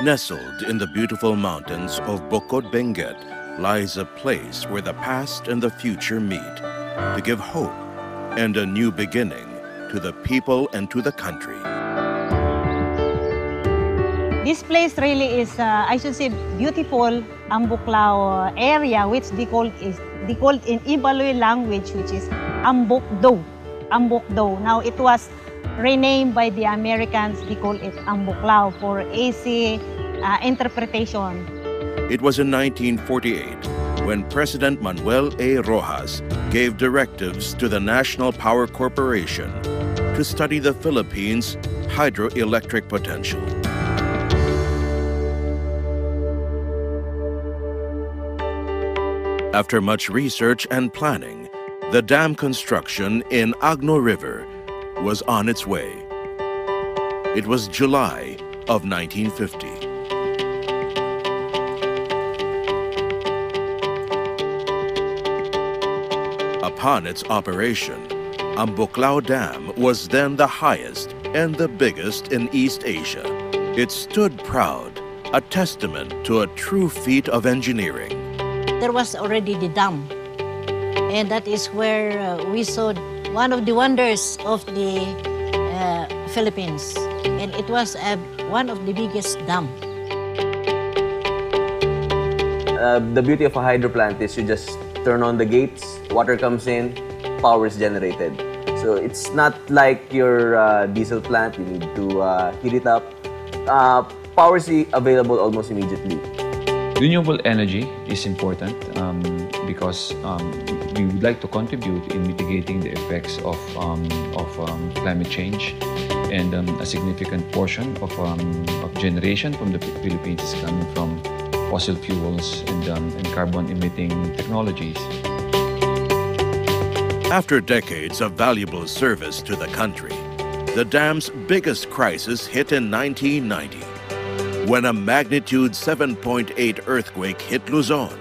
Nestled in the beautiful mountains of Bukod Benguet lies a place where the past and the future meet to give hope and a new beginning to the people and to the country. This place really is, I should say, beautiful Ambuklao area, which they call in Ibaloy language, which is Ambuklao. Ambuklao. Now it was renamed by the Americans. They call it Ambuklao for easy interpretation. It was in 1948 when President Manuel A. Rojas gave directives to the National Power Corporation to study the Philippines' hydroelectric potential. After much research and planning, the dam construction in Agno River was on its way. It was July of 1950. Upon its operation, Ambuklao Dam was then the highest and the biggest in East Asia. It stood proud, a testament to a true feat of engineering. There was already the dam, and that is where we saw one of the wonders of the Philippines, and it was one of the biggest dam. The beauty of a hydro plant is you just turn on the gates, water comes in, power is generated. So it's not like your diesel plant, you need to heat it up. Power is available almost immediately. Renewable energy is important because we would like to contribute in mitigating the effects of climate change, and a significant portion of generation from the Philippines is coming from fossil fuels and carbon-emitting technologies. After decades of valuable service to the country, the dam's biggest crisis hit in 1990. When a magnitude 7.8 earthquake hit Luzon.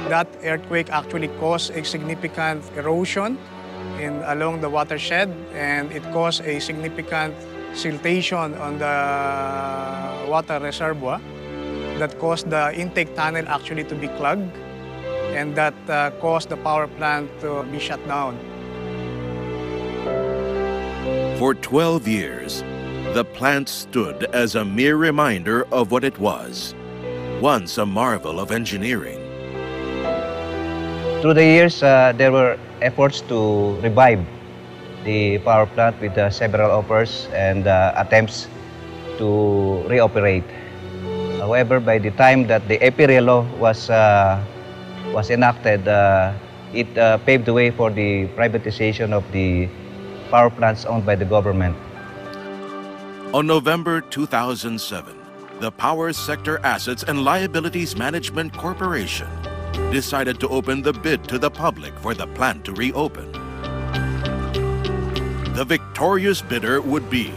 That earthquake actually caused a significant erosion along the watershed, and it caused a significant siltation on the water reservoir that caused the intake tunnel actually to be clogged, and that caused the power plant to be shut down. For 12 years, the plant stood as a mere reminder of what it was, once a marvel of engineering. Through the years, there were efforts to revive the power plant with several offers and attempts to reoperate. However, by the time that the EPIRE law was enacted, it paved the way for the privatization of the power plants owned by the government. On November 2007, the Power Sector Assets and Liabilities Management Corporation decided to open the bid to the public for the plant to reopen. The victorious bidder would be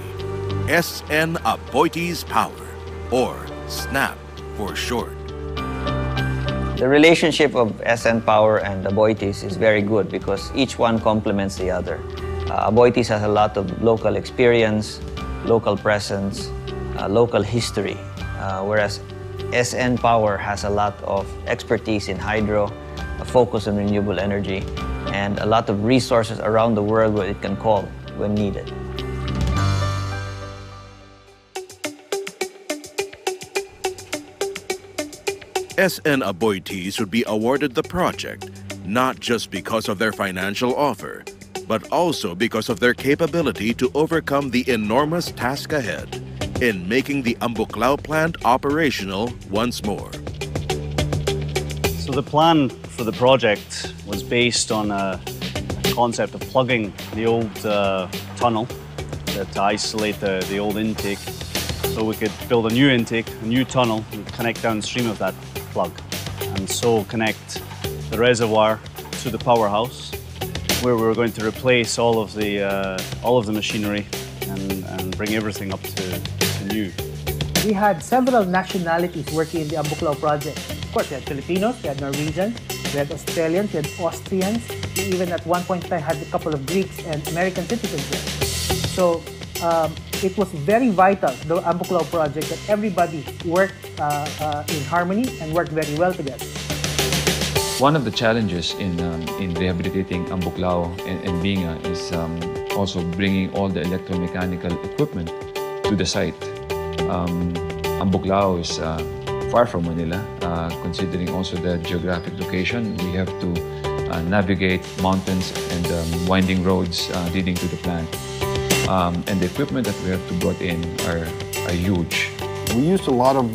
SN Aboitiz Power, or SNAP for short. The relationship of SN Power and Aboitiz is very good because each one complements the other. Aboitiz has a lot of local experience, local presence, local history, whereas SN Power has a lot of expertise in hydro, a focus on renewable energy, and a lot of resources around the world where it can call when needed. SN Aboitiz would be awarded the project not just because of their financial offer, but also because of their capability to overcome the enormous task ahead in making the Ambuklao plant operational once more. So the plan for the project was based on a concept of plugging the old tunnel to isolate the old intake, so we could build a new intake, a new tunnel, and connect downstream of that plug, and so connect the reservoir to the powerhouse, where we were going to replace all of the machinery and bring everything up to new. We had several nationalities working in the Ambuklao project. Of course, we had Filipinos, we had Norwegians, we had Australians, we had Austrians, We even at one point in time had a couple of Greeks and American citizens there. So it was very vital, the Ambuklao project, that everybody worked in harmony and worked very well together. One of the challenges in rehabilitating Ambuklao and Binga is also bringing all the electromechanical equipment to the site. Ambuklao is far from Manila, considering also the geographic location. We have to navigate mountains and winding roads leading to the plant. And the equipment that we have to brought in are huge. We used a lot of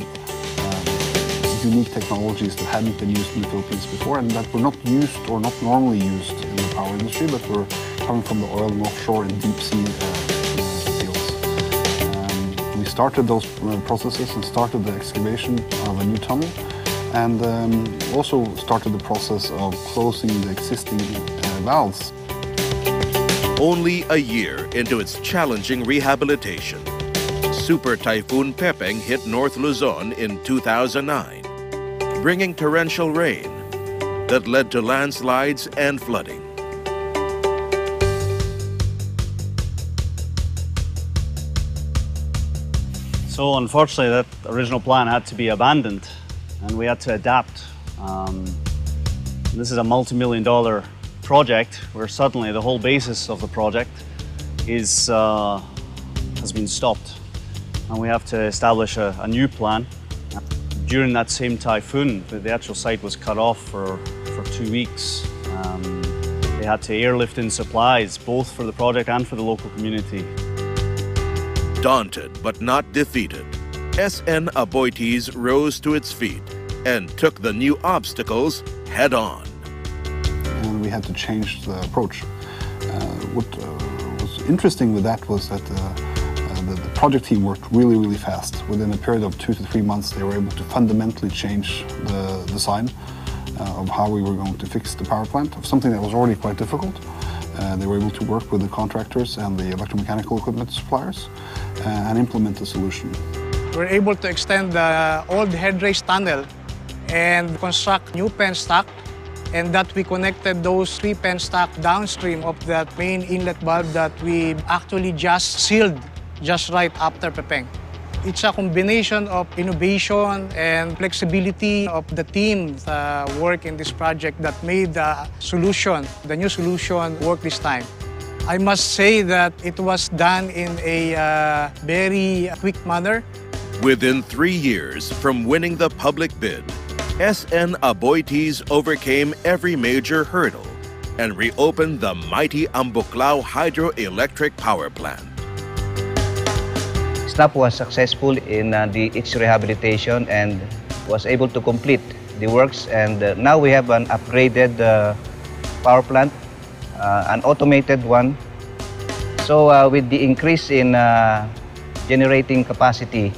unique technologies that hadn't been used in the Philippines before and that were not used or not normally used in the power industry, but were coming from the oil and offshore and deep sea fields. We started those processes and started the excavation of a new tunnel and also started the process of closing the existing valves. Only a year into its challenging rehabilitation, Super Typhoon Pepeng hit North Luzon in 2009, bringing torrential rain that led to landslides and flooding. So unfortunately, that original plan had to be abandoned and we had to adapt. This is a multi-million-dollar project where suddenly the whole basis of the project has been stopped. And we have to establish a new plan. During that same typhoon, the actual site was cut off for 2 weeks. They had to airlift in supplies, both for the project and for the local community. Daunted but not defeated, SN Aboitiz rose to its feet and took the new obstacles head on. And we had to change the approach. What was interesting with that was that the project team worked really, really fast. Within a period of 2 to 3 months, they were able to fundamentally change the design of how we were going to fix the power plant, of something that was already quite difficult. They were able to work with the contractors and the electromechanical equipment suppliers and implement a solution. We were able to extend the old head race tunnel and construct new penstock, and that we connected those 3 penstock downstream of that main inlet valve that we actually just sealed just right after Pepeng. It's a combination of innovation and flexibility of the team's work in this project that made the new solution, work this time. I must say that it was done in a very quick manner. Within 3 years from winning the public bid, SN Aboitiz overcame every major hurdle and reopened the mighty Ambuklao hydroelectric power plant. Staff was successful in its rehabilitation and was able to complete the works, and now we have an upgraded power plant, an automated one. So with the increase in generating capacity,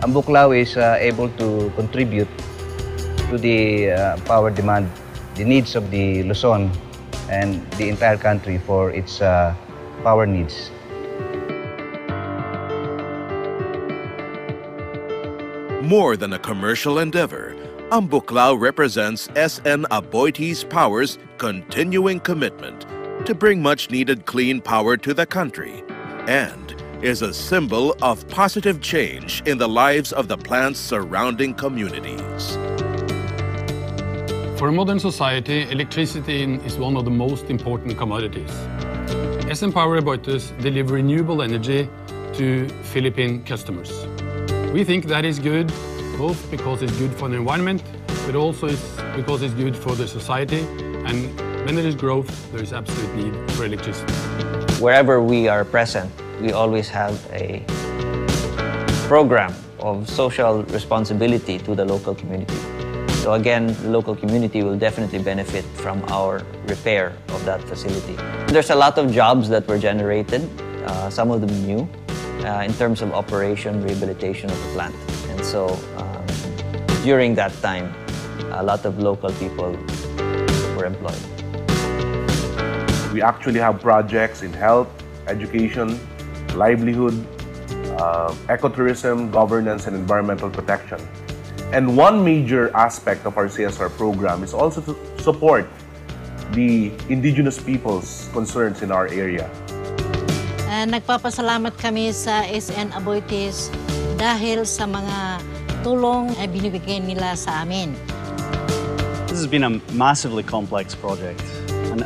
Ambuklao is able to contribute to the power demand, the needs of the Luzon and the entire country for its power needs. More than a commercial endeavor, Ambuklao represents SN Aboitiz Power's continuing commitment to bring much-needed clean power to the country and is a symbol of positive change in the lives of the plant's surrounding communities. For a modern society, electricity is one of the most important commodities. SN Power Aboitiz deliver renewable energy to Philippine customers. We think that is good, both because it's good for the environment, but also because it's good for the society. And when there is growth, there is absolute need for electricity. Wherever we are present, we always have a program of social responsibility to the local community. So again, the local community will definitely benefit from our repair of that facility. There's a lot of jobs that were generated, some of them new, in terms of operation, rehabilitation of the plant. And so during that time, a lot of local people were employed. We actually have projects in health, education, livelihood, ecotourism, governance, and environmental protection. And one major aspect of our CSR program is also to support the indigenous people's concerns in our area. Nagpapasalamat kami sa SN Aboitiz dahil sa mga tulong na binibigay nila sa amin. This has been a massively complex project,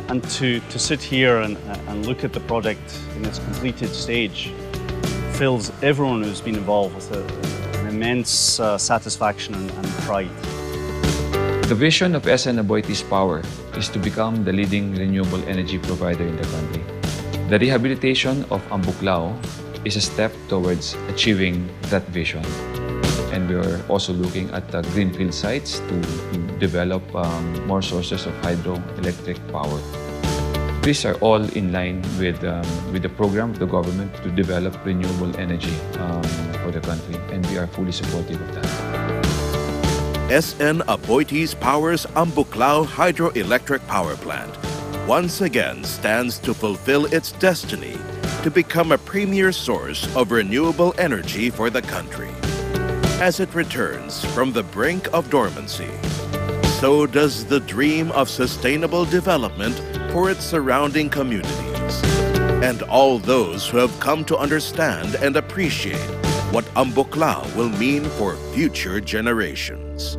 and to sit here and look at the project in its completed stage fills everyone who's been involved with an immense satisfaction and pride. The vision of SN Aboitiz Power is to become the leading renewable energy provider in the country. The rehabilitation of Ambuklao is a step towards achieving that vision. And we are also looking at greenfield sites to develop more sources of hydroelectric power. These are all in line with the program of the government to develop renewable energy for the country, and we are fully supportive of that. SN Aboitiz Power's Ambuklao hydroelectric power plant once again stands to fulfill its destiny to become a premier source of renewable energy for the country. As it returns from the brink of dormancy, so does the dream of sustainable development for its surrounding communities and all those who have come to understand and appreciate what Ambuklao will mean for future generations.